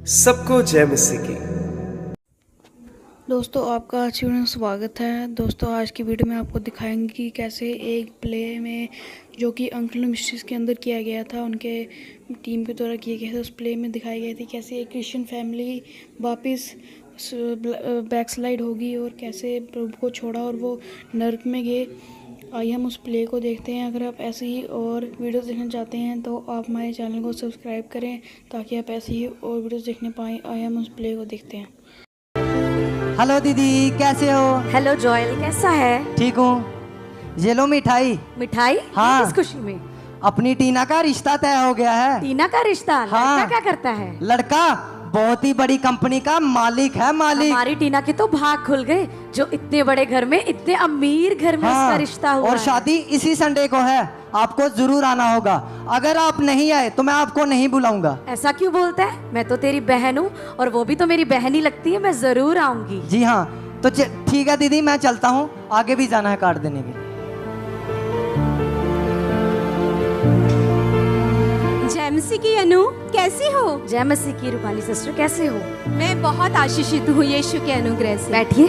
सबको जय मसीह की। दोस्तों आपका अच्छी वीडियो में स्वागत है। दोस्तों आज की वीडियो में आपको दिखाएंगे कि कैसे एक प्ले में जो कि अंकल मिस्ट्रीज के अंदर किया गया था, उनके टीम के द्वारा किए गए थे, उस प्ले में दिखाई गई थी कैसे एक क्रिश्चियन फैमिली वापस बैकस्लाइड होगी और कैसे प्रभु को छोड़ा और वो नर्क में गए। आइए हम उस प्ले को देखते हैं। अगर आप ऐसे ही और वीडियोस देखना चाहते हैं तो आप हमारे चैनल को सब्सक्राइब करें ताकि आप ऐसे ही और वीडियोस देखने पाएँ। आइए हम उस प्ले को देखते हैं। हेलो दीदी, कैसे हो? हेलो जॉयल, कैसा है? ठीक हूँ। ये लो मिठाई। मिठाई? हाँ। किस खुशी में? अपनी टीना का रिश्ता तय हो गया है। टीना का रिश्ता? हाँ। लड़का क्या करता है? लड़का बहुत ही बड़ी कंपनी का मालिक है। मालिक। हमारी टीना के तो भाग खुल गए, जो इतने बड़े घर में, इतने अमीर घर में उसका रिश्ता हुआ और है। शादी इसी संडे को है, आपको जरूर आना होगा। अगर आप नहीं आए तो मैं आपको नहीं बुलाऊंगा। ऐसा क्यों बोलता है? मैं तो तेरी बहन हूँ और वो भी तो मेरी बहन ही लगती है। मैं जरूर आऊंगी। जी हाँ, तो ठीक है दीदी, मैं चलता हूँ। आगे भी जाना है कार्ड देने के लिए। जय मसीह की अनु, कैसी हो? जय मसीह की रूपाली सिस्टर, कैसे हो? मैं बहुत आशीषित हूँ यीशु के अनुग्रह से। बैठिए।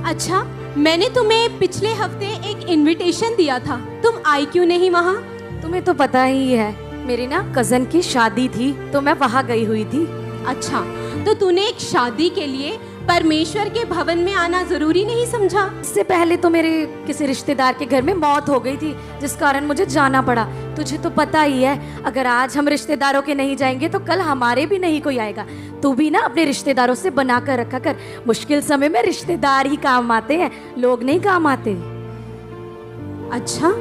अच्छा, मैंने तुम्हें पिछले हफ्ते एक इनविटेशन दिया था, तुम आई क्यों नहीं वहाँ? तुम्हें तो पता ही है, मेरी ना कजन की शादी थी तो मैं वहाँ गई हुई थी। अच्छा, तो तूने एक शादी के लिए परमेश्वर के भवन में आना जरूरी नहीं समझा? इससे पहले तो मेरे किसी रिश्तेदार के घर में मौत हो गई थी, जिस कारण मुझे जाना पड़ा। तुझे तो पता ही है, अगर आज हम रिश्तेदारों के नहीं जाएंगे तो कल हमारे भी नहीं कोई आएगा। तू भी ना अपने रिश्तेदारों से बना कर रखा कर। मुश्किल समय में रिश्तेदार ही काम आते हैं, लोग नहीं काम आते। अच्छा,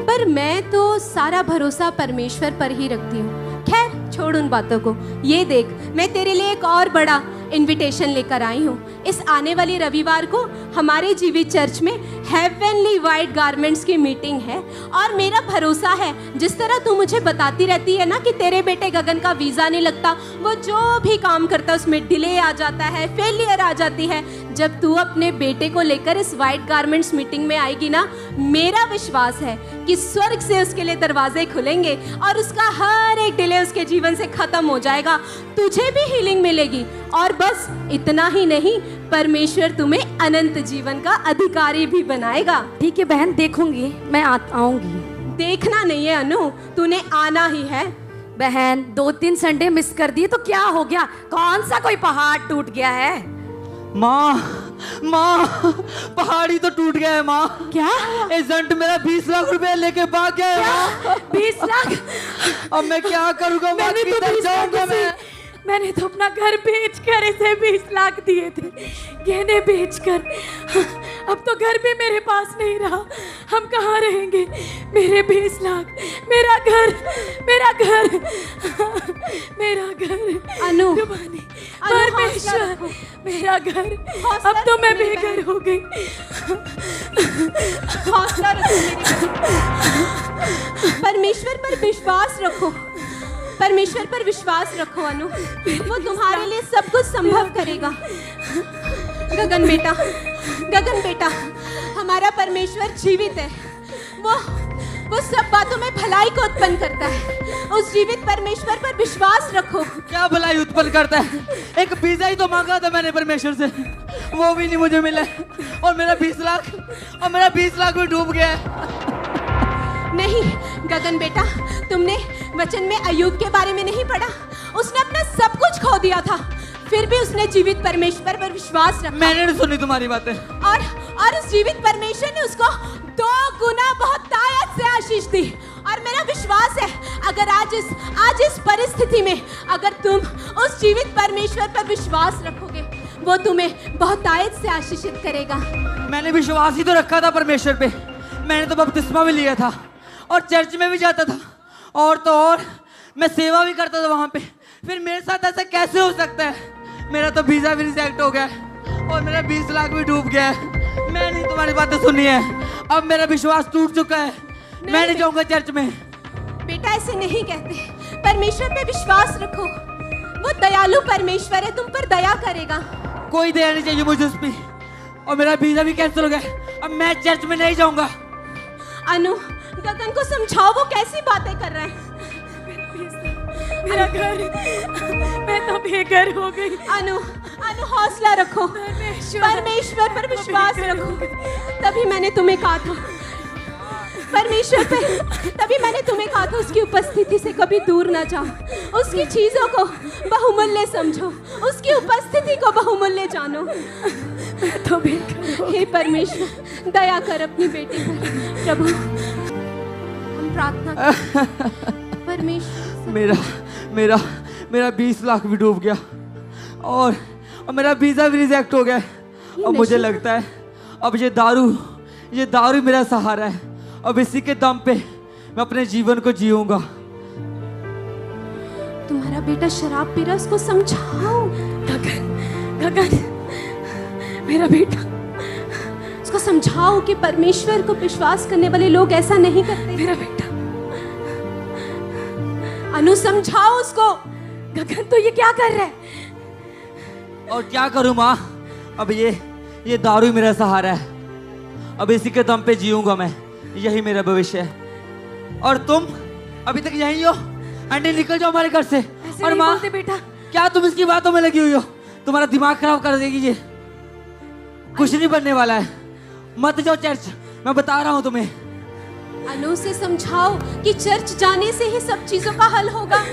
पर मैं तो सारा भरोसा परमेश्वर पर ही रखती हूँ। खैर छोड़ उन बातों को। ये देख, मैं तेरे लिए एक और बड़ा इनविटेशन लेकर आई हूँ। इस आने वाली रविवार को हमारे जीवित चर्च में हेवनली वाइट गारमेंट्स की मीटिंग है और मेरा भरोसा है, जिस तरह तू मुझे बताती रहती है ना कि तेरे बेटे गगन का वीज़ा नहीं लगता, वो जो भी काम करता है उसमें डिले आ जाता है, फेलियर आ जाती है। जब तू अपने बेटे को लेकर इस वाइट गारमेंट्स मीटिंग में आएगी ना, मेरा विश्वास है कि स्वर्ग से उसके लिए दरवाजे खुलेंगे और उसका हर एक डिले उसके जीवन से खत्म हो जाएगा। तुझे भी हीलिंग मिलेगी और बस इतना ही नहीं, परमेश्वर तुम्हें अनंत जीवन का अधिकारी भी बनाएगा। ठीक है बहन, देखूंगी, मैं आऊंगी। देखना नहीं है अनु, तूने आना ही है। बहन 2-3 संडे मिस कर दिए तो क्या हो गया? कौन सा कोई पहाड़ टूट गया है? माँ, पहाड़ी तो टूट गया है माँ। क्या? एजेंट मेरा 20 लाख रुपए लेके भाग गया है। 20 लाख? अब मैं क्या करूँगा माँ? किधर जाऊँगा मैं? मैंने तो अपना घर बेचकर इसे 20 लाख दिए थे, गहने बेचकर। अब तो घर भी मेरे पास नहीं रहा, हम कहाँ रहेंगे? मेरे 20 लाख, मेरा घर, मेरा घर, मेरा घर। अनु, परमेश्वर, मेरा घर। अब तो मैं बेघर हो गई। हौसला रखो मेरी परमेश्वर पर विश्वास रखो। परमेश्वर पर विश्वास रखो अनु, वो तुम्हारे लिए सब कुछ संभव करेगा। गगन बेटा, हमारा परमेश्वर जीवित है। वो सब बातों में भलाई को उत्पन्न करता है। उस जीवित परमेश्वर पर विश्वास रखो। क्या भलाई उत्पन्न करता है? एक वीजा ही तो मांगा था मैंने परमेश्वर से, वो भी नहीं मुझे मिला। और मेरा 20 लाख भी डूब गया। नहीं गगन बेटा, तुमने वचन में अय्यूब के बारे में नहीं पढ़ा? उसने अपना सब कुछ खो दिया था, फिर भी उसने जीवित परमेश्वर पर विश्वास रखा। मैंने नहीं सुनी तुम्हारी बातें। और उस जीवित परमेश्वर ने उसको 2 गुना बहुत ताकत से आशीष दी। और मेरा विश्वास है, अगर आज इस परिस्थिति में अगर तुम उस जीवित परमेश्वर पर विश्वास रखोगे, वो तुम्हें बहुत ताकत से आशीषित करेगा। मैंने विश्वास ही तो रखा था परमेश्वर पे। मैंने तो बपतिस्मा भी लिया था और चर्च में भी जाता था, और तो और मैं सेवा भी करता था वहाँ पे। फिर मेरे साथ ऐसा कैसे हो सकता है? मेरा तो वीज़ा भी रिजेक्ट हो गया और मेरा 20 लाख भी डूब गया है। मैंने तुम्हारी बातें सुनी है, अब मेरा विश्वास टूट चुका है। मैं नहीं जाऊँगा चर्च में। बेटा ऐसे नहीं कहते, परमेश्वर पे विश्वास रखो। वो दयालु परमेश्वर है, तुम पर दया करेगा। कोई दया नहीं चाहिए मुझे उस पर। और मेरा वीज़ा भी कैंसिल हो गया, अब मैं चर्च में नहीं जाऊँगा। अनु, गगन को समझाओ, वो कैसी बातें कर रहे हैं। मेरा घर, मैं तो बेघर हो गई। अनु, अनु हौसला रखो, परमेश्वर पर विश्वास रखो। तभी मैंने तुम्हें कहा था, परमेश्वर पे, तभी मैंने तुम्हें कहा था उसकी उपस्थिति से कभी दूर ना जाओ, उसकी चीजों को बहुमूल्य समझो, उसकी उपस्थिति को बहुमूल्य जानो। तो बेघर हे परमेश्वर, दया कर अपनी बेटी पर। प्रभु, हम प्रार्थना करते परमेश्वर। मेरा मेरा मेरा 20 लाख भी डूब गया और मेरा वीज़ा भी रिजेक्ट हो गया। और मुझे लगता है अब ये दारू मेरा सहारा है। अब इसी के दम पे मैं अपने जीवन को जीऊंगा। तुम्हारा बेटा शराब पी रहा, उसको समझाओ। गगन, मेरा बेटा, उसको समझाओ कि परमेश्वर को विश्वास करने वाले लोग ऐसा नहीं करते। मेरा बेटा। अनु, समझाओ उसको। गगन, तो ये क्या कर रहा है? और क्या करूं माँ, अब ये दारू मेरा सहारा है। अब इसी के दम पे जीऊंगा मैं, यही मेरा भविष्य है। और तुम अभी तक यहीं हो? आंटी निकल जाओ हमारे घर से। ऐसे और नहीं माँ, बोलते बेटा। क्या तुम इसकी बातों में लगी हुई हो? तुम्हारा दिमाग खराब कर देगी ये। कुछ नहीं बनने वाला है, मत जाओ चर्च, मैं बता रहा हूँ तुम्हें। अनु से समझाओ कि चर्च जाने से ही सब चीजों का हल होगा।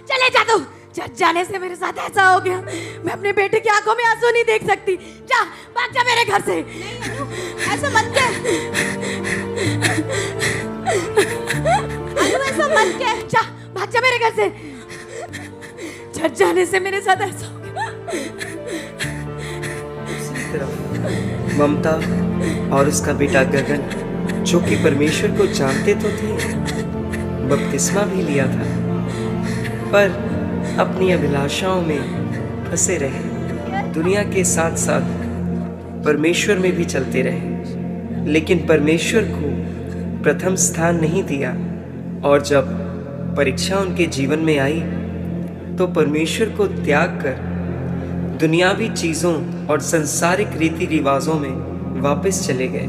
चले जा तू। चर्च जाने से मेरे साथ ऐसा हो गया, मैं अपने बेटे की आंखों में आंसू नहीं देख सकती। जा, भाग जा मेरे घर से। नहीं अनु, ऐसा मत कह। अनु, ऐसा मत कह। जा, भाग जा मेरे घर से। चर्च जाने से मेरे साथ ऐसा हो गया। ममता और उसका बेटा गगन, जो कि परमेश्वर को जानते तो थे, बपतिस्मा भी लिया था, पर अपनी अभिलाषाओं में फंसे रहे। दुनिया के साथ साथ परमेश्वर में भी चलते रहे, लेकिन परमेश्वर को प्रथम स्थान नहीं दिया। और जब परीक्षा उनके जीवन में आई तो परमेश्वर को त्याग कर दुनियावी चीज़ों और सांसारिक रीति रिवाजों में वापस चले गए।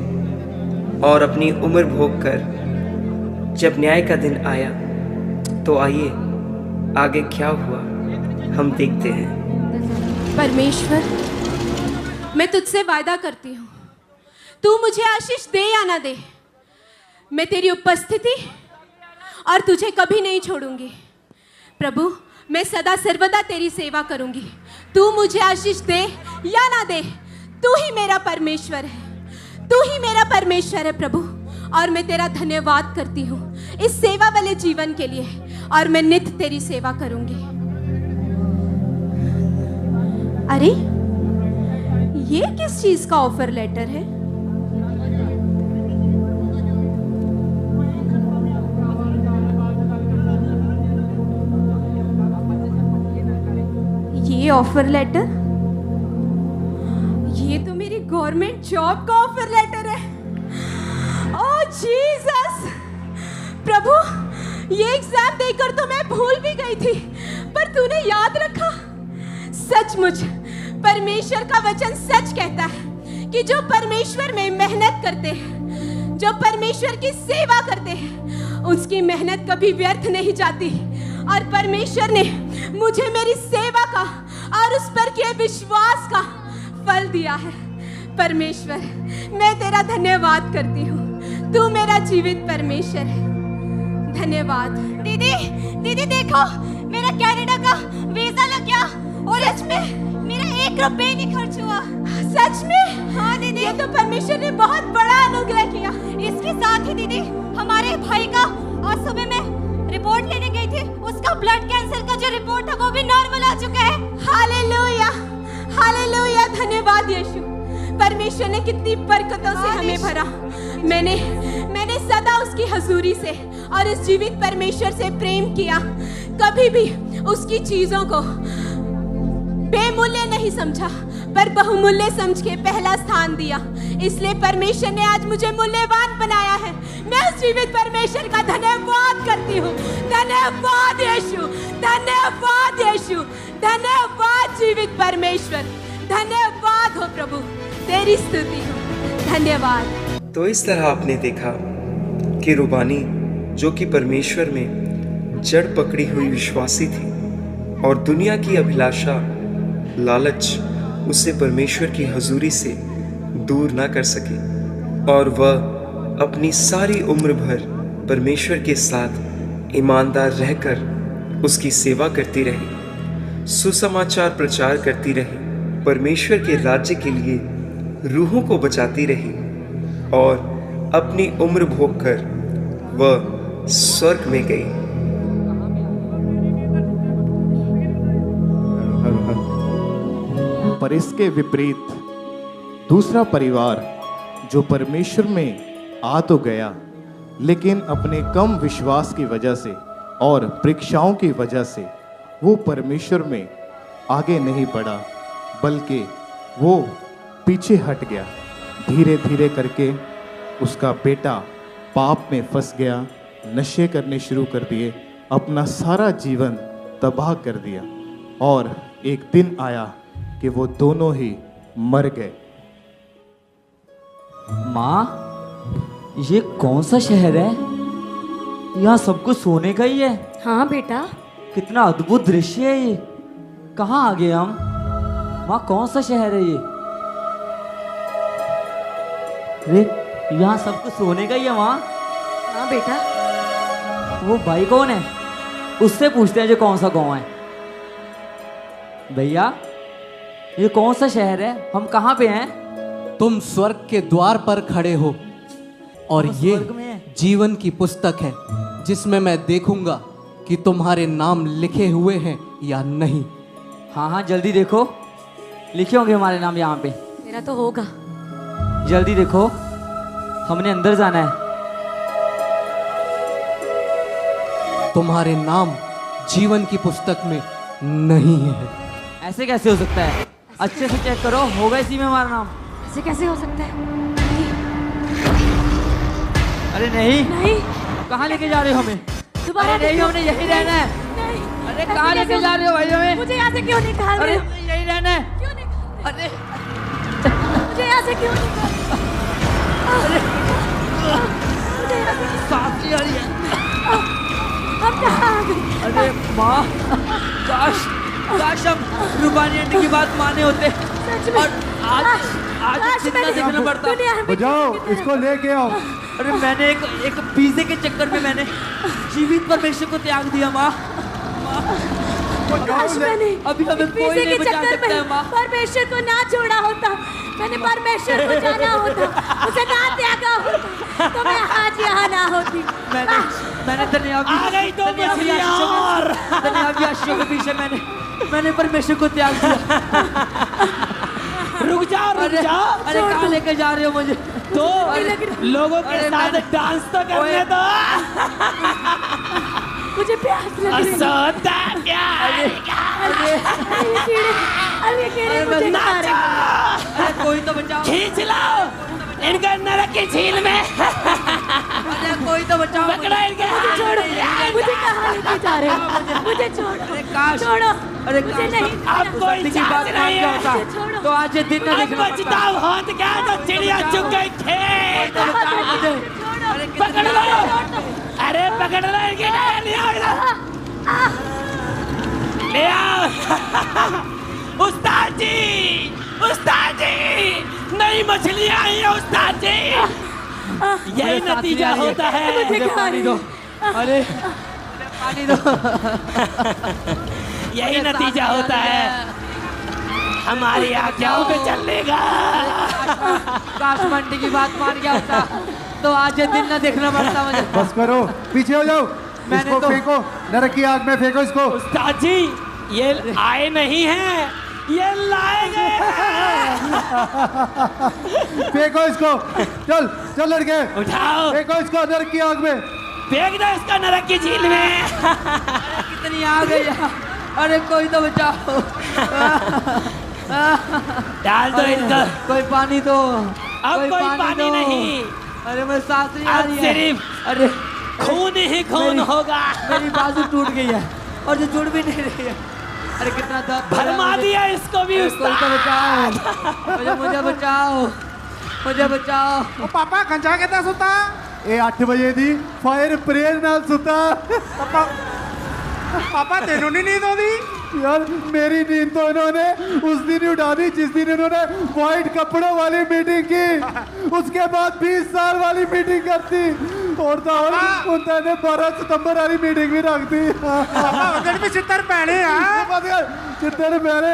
और अपनी उम्र भोग कर जब न्याय का दिन आया तो आइए आगे क्या हुआ हम देखते हैं। परमेश्वर, मैं तुझसे वादा करती हूँ, तू मुझे आशीष दे या ना दे, मैं तेरी उपस्थिति और तुझे कभी नहीं छोड़ूंगी। प्रभु, मैं सदा सर्वदा तेरी सेवा करूंगी। तू मुझे आशीष दे या ना दे, तू ही मेरा परमेश्वर है, तू ही मेरा परमेश्वर है प्रभु। और मैं तेरा धन्यवाद करती हूँ इस सेवा वाले जीवन के लिए, और मैं नित्य तेरी सेवा करूंगी। अरे, ये किस चीज का ऑफर लेटर है? ये ऑफर लेटर, ये तो मेरी गवर्नमेंट जॉब का ऑफर लेटर है। ओह जीसस, प्रभु, ये एग्जाम देकर तो मैं भूल भी गई थी, पर तूने याद रखा। सचमुच परमेश्वर का वचन सच कहता है कि जो परमेश्वर में मेहनत करते हैं, जो परमेश्वर की सेवा करते हैं, उसकी मेहनत कभी व्यर्थ नहीं जाती। और परमेश्वर ने मुझे मेरी सेवा का और उस पर किए विश्वास का फल दिया है। परमेश्वर, मैं तेरा धन्यवाद करती हूँ, तू मेरा जीवित परमेश्वर है। धन्यवाद। दीदी देखो, मेरा कनाडा का वीजा लग गया और सच में मेरा 1 रुपए नहीं खर्च हुआ। सच में? हाँ दीदी, ये तो परमेश्वर ने बहुत बड़ा अनुग्रह किया। इसके साथ ही दीदी, हमारे भाई का आज सुबह मैं रिपोर्ट लेने गई थी, उसका ब्लड कैंसर का जो रिपोर्ट था वो भी नॉर्मल आ चुका है। हालेलुया, हालेलुया, धन्यवाद यीशु। परमेश्वर ने कितनी बरकतों से हमें भरा। मैंने सदा उसकी हजूरी से और इस जीवित परमेश्वर से प्रेम किया। कभी भी उसकी चीजों को बेमूल्य नहीं समझा, पर बहुमूल्य समझ के पहला स्थान दिया। इसलिए परमेश्वर ने आज मुझे मूल्यवान बनाया है। मैं उस जीवित परमेश्वर का धन्यवाद करती हूँ। धन्यवाद यीशु, धन्यवाद यीशु, धन्यवाद जीवित परमेश्वर, धन्यवाद हो प्रभु, तेरी स्तुति हो, धन्यवाद। तो इस तरह आपने देखा कि रूबानी, जो कि परमेश्वर में जड़ पकड़ी हुई विश्वासी थी और दुनिया की अभिलाषा, लालच उसे परमेश्वर की हजूरी से दूर ना कर सके और वह अपनी सारी उम्र भर परमेश्वर के साथ ईमानदार रहकर उसकी सेवा करती रही, सुसमाचार प्रचार करती रही, परमेश्वर के राज्य के लिए रूहों को बचाती रही और अपनी उम्र भोग कर वह स्वर्ग में गई। पर इसके विपरीत दूसरा परिवार जो परमेश्वर में आ तो गया, लेकिन अपने कम विश्वास की वजह से और परीक्षाओं की वजह से वो परमेश्वर में आगे नहीं बढ़ा, बल्कि वो पीछे हट गया। धीरे धीरे करके उसका बेटा पाप में फंस गया, नशे करने शुरू कर दिए, अपना सारा जीवन तबाह कर दिया और एक दिन आया कि वो दोनों ही मर गए। माँ, ये कौन सा शहर है? यहाँ सब कुछ सोने का ही है। हाँ बेटा। कितना अद्भुत दृश्य है ये। कहाँ आ गए हम? माँ, कौन सा शहर है ये? अरे, यहाँ सब कुछ सोने का ही है माँ। हाँ बेटा। वो भाई कौन है? उससे पूछते हैं जो कौन सा गांव है। भैया, ये कौन सा शहर है? हम कहाँ पे हैं? तुम स्वर्ग के द्वार पर खड़े हो और ये स्वर्ग में है। जीवन की पुस्तक है जिसमें मैं देखूंगा कि तुम्हारे नाम लिखे हुए हैं या नहीं। हाँ हाँ, जल्दी देखो, लिखे होंगे हमारे नाम यहाँ पे। मेरा तो होगा। जल्दी देखो, हमने अंदर जाना है। तुम्हारे नाम जीवन की पुस्तक में नहीं है। ऐसे कैसे हो सकता है? अच्छे से चेक करो, होगा इसी में हमारा नाम। ऐसे कैसे हो सकता है? अरे नहीं, नहीं। कहाँ लेके जा रहे हो हमें? दोबारा अरे नहीं, देखो। हमने यहीं रहना है। नहीं। अरे कहाँ लेके जा रहे हो भाई हमें? मुझे यहाँ से क्यों निकाल अरे रहे हो? हमें यहीं रहना है। क्यों निकाल? अरे मुझे यहाँ से क्यों निकाल? मुझे यहाँ से सांस ले आ रही है। हम कहाँ आ गए? अरे माँ, काश हम रूबानी आंटी की बात माने होते सच में। और आज जितना देखना पड़ता। दुनिया में बजाओ, इसको लेके आओ। अरे मैंने एक पिज़्ज़े के चक्कर में मैंने जीवित परमेश्वर को त्याग दिया माँ। काश मैंने अभी हमें कोई पिज़्ज़े नहीं के बचा चक्कर सकता है में माँ। परमेश्वर को ना छोड़ा होता, मैंने परमेश्वर को जाना होता, उसे ना त्यागा होता, तो मैं आज यहाँ ना होती। मैंने धन्यवाद आशीषों के पीछे मैंने परमेश्वर को त्याग दिया। रुक जा। अरे कहाँ लेके जा रहे हो मुझे? तो लोगों के साथ डांस तो करने दो। मुझे प्यास लग रही है। अब ये कीड़े मुझे खा रहे हैं। अरे कोई तो बचाओ। खींच लो इनका नरक की झील में। अरे कोई तो बचाओ। पकड़ो इनके हाथ। मुझे कहाँ लेके जा रहे हो? मुझे छोड़ो। छोड़ो। अरे मुझे नहीं। अब कोई की बात नहीं क्या है। होता तो आज ये दिन ना देखना पड़ता। बचताव होत क्या तो चिड़िया चुग गई खेत। अरे पकड़ लो। अरे पकड़ लो इनकी डाल। ले आओ। उस्ताद जी नई मछलियाँ आई है उस्ताद जी। यही नतीजा होता है। मुझे पानी दो। अरे पानी दो। यही नतीजा होता है हमारी आज्ञाओं पे चलने का। काश मंडी की बात मान गया होता तो आज ये दिन ना देखना पड़ता मुझे। बस करो, पीछे हो जाओ। इसको फेंको, नरक की आग में फेंको इसको। उस्ताद जी ये आए नहीं हैं, ये लाए गए हैं। फेंको इसको। चल लड़के, उठाओ। फेंको इसको नरक की आग में। फेंक दो इसका नरक की झील में। कितनी आ गई यहाँ। अरे कोई तो बचाओ। डाल दो इनको। कोई पानी दो। अब कोई पानी दो। नहीं। अरे मैं सांस नहीं आ अब रही है। सिर्फ अरे खून ही खून होगा। मेरी बाजू टूट गई है और जो जुड़ भी नहीं रही है। अरे कितना दर्द। भरमा दिया इसको भी। कोई तो बचाओ। मुझे बचाओ। पापा कंचा कहता सुता ए 8 बजे दी फायर प्रेयर नाल सुता। पापा पापा तेनों नहीं नींद आती? यार मेरी नींद तो इन्होंने उस दिन ही उठा दी जिस दिन इन्होंने व्हाइट कपड़ों वाली मीटिंग की। उसके बाद 20 साल वाली मीटिंग करती और तो और उन्होंने 12 सितंबर वाली मीटिंग भी रख दी। उधर भी चित्तर पहने चित्तर पहने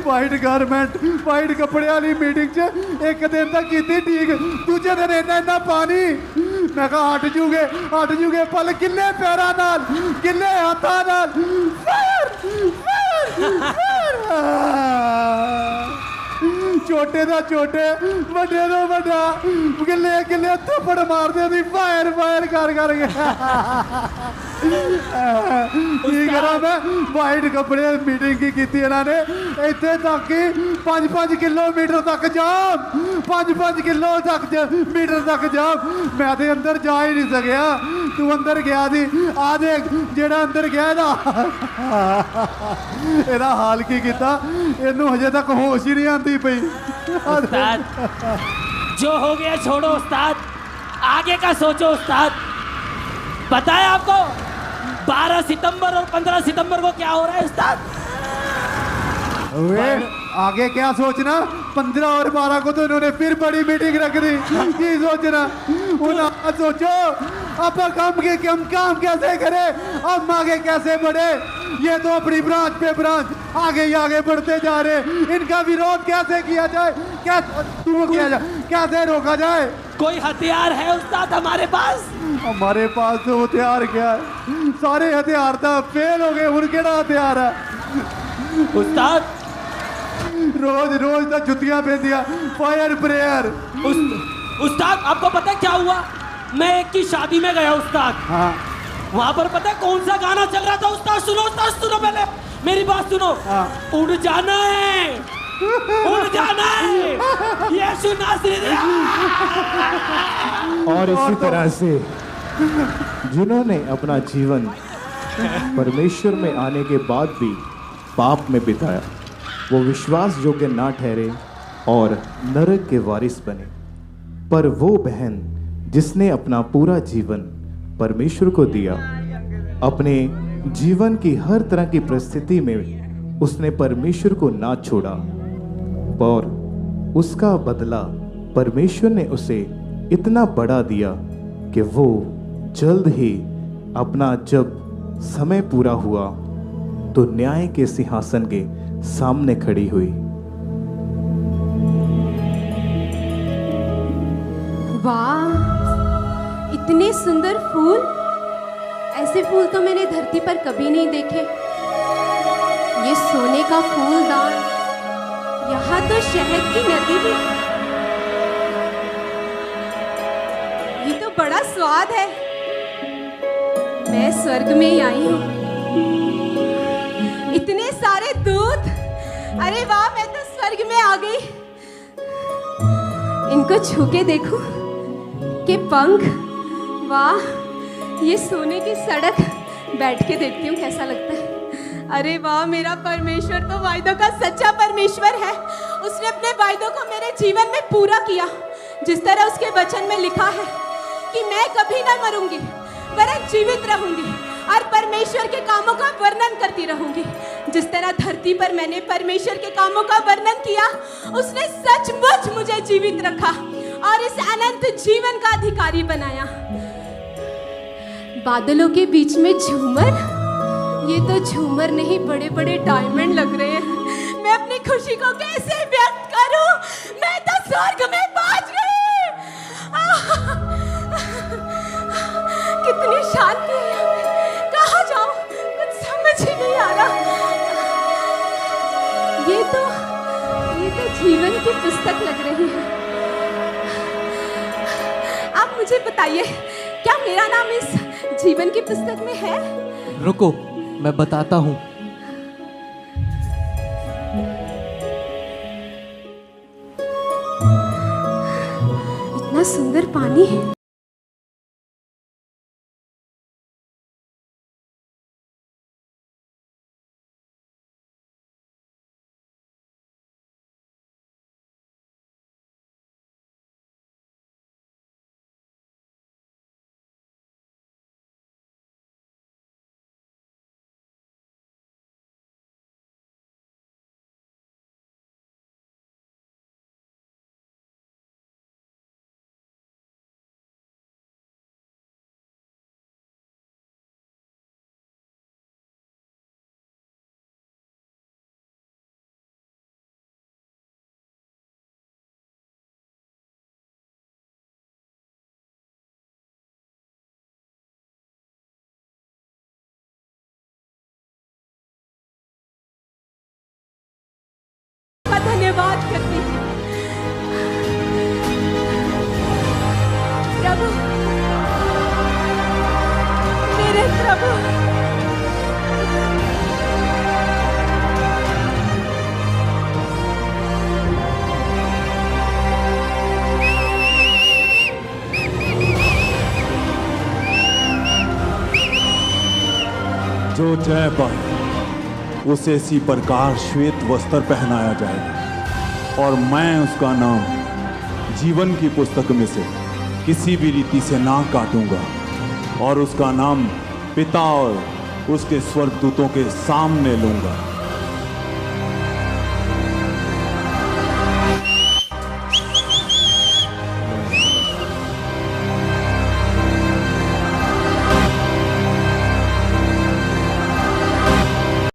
व्हाइट गारमेंट व्हाइट कपड़े वाली मीटिंग च एक दिन तक की ठीक, दूजे दिन इन्ना पानी। मैं कहा हट जूगे पल किले पैरा नाल किले हाथा नाल छोटे दा छोटे बड़े दा बड़ा किले किले थप्पड़ मारदे दी फायर कर के की करा मैं वाइट कपड़े मीटिंग की इन्होंने इतने तक कि 5-5 किलोमीटर तक जाम 5-5 किलो तक मीटर तक जाम। मैं तो अंदर जा ही नहीं सकया, तू अंदर गया थी आ देख जेड़ा अंदर गया एदा हाल की किया, इनू हजे तक होश ही नहीं आती पई। उस्ताद जो हो गया छोड़ो उस्ताद, आगे का सोचो उस्ताद। पता है आपको 12 सितंबर और 15 सितंबर को क्या हो रहा है उस्ताद? आगे क्या सोचना, 15 और 12 को तो इन्होंने फिर बड़ी मीटिंग रख दी। की सोचना उन्हें सोचो अब हम काम कैसे करें, हम आगे कैसे बढ़े। ये तो अपनी ब्रांच पे ब्रांच आगे ही आगे बढ़ते जा रहे। इनका विरोध कैसे किया जाए, कैसे रोका जाए? कोई हथियार है उस्ताद हमारे पास? हमारे पास तो हथियार क्या है, सारे हथियार तो फेल हो गए। उनके हथियार है उस्ताद? रोज तो जुतियां भेजिया फायर प्रेयर। उस्ताद आपको पता है क्या हुआ? मैं एक की शादी में गया उस्ताद। हाँ। वहां पर पता है कौन सा गाना चल रहा था उस्ताद? सुनो पहले मेरी बात सुनो। हाँ। उड़ जाना है यीशु नासरी। और इसी तरह से जिन्होंने अपना जीवन परमेश्वर में आने के बाद भी पाप में बिताया, वो विश्वास योग्य ना ठहरे और नरक के वारिस बने। पर वो बहन जिसने अपना पूरा जीवन परमेश्वर को दिया, अपने जीवन की हर तरह की परिस्थिति में उसने परमेश्वर को ना छोड़ा और उसका बदला परमेश्वर ने उसे इतना बड़ा दिया कि वो जल्द ही अपना जब समय पूरा हुआ तो न्याय के सिंहासन के सामने खड़ी हुई। वाह, इतने सुंदर फूल, ऐसे फूल तो मैंने धरती पर कभी नहीं देखे। ये सोने का फूलदान, यहाँ तो शहद की नदी भी। ये तो बड़ा स्वाद है, मैं स्वर्ग में ही आई हूँ। इतने सारे दूध, अरे वाह, मैं तो स्वर्ग में आ गई। इनको छू के देखो के पंख, वाह, ये सोने की सड़क, बैठ के देखती हूँ कैसा लगता है। अरे वाह, मेरा परमेश्वर तो वायदों का सच्चा परमेश्वर है। उसने अपने वायदों को मेरे जीवन में पूरा किया। जिस तरह उसके वचन में लिखा है कि मैं कभी ना मरूंगी वरन जीवित रहूंगी और परमेश्वर के कामों का वर्णन करती रहूंगी। जिस तरह धरती पर मैंने परमेश्वर के कामों का वर्णन किया, उसने सचमुच मुझे जीवित रखा और इस अनंत जीवन का अधिकारी बनाया। बादलों के बीच में झूमर, ये तो झूमर नहीं, बड़े बड़े डायमंड लग रहे हैं। मैं अपनी खुशी को कैसे व्यक्त करूं? मैं तो स्वर्ग में पहुंच गई। कितनी शांति है यहाँ पे, कहाँ जाऊं, कुछ समझ ही नहीं आ रहा। ये तो जीवन की पुस्तक लग रही है। आप मुझे बताइए, क्या मेरा नाम इस जीवन की पुस्तक में है? रुको, मैं बताता हूँ। इतना सुंदर पानी है। बर्बाद कर दी। प्रभु, मेरे प्रभु, जो जय पाए उसे इसी प्रकार श्वेत वस्त्र पहनाया जाएगा और मैं उसका नाम जीवन की पुस्तक में से किसी भी रीति से ना काटूंगा और उसका नाम पिता और उसके स्वर्गदूतों के सामने लूंगा।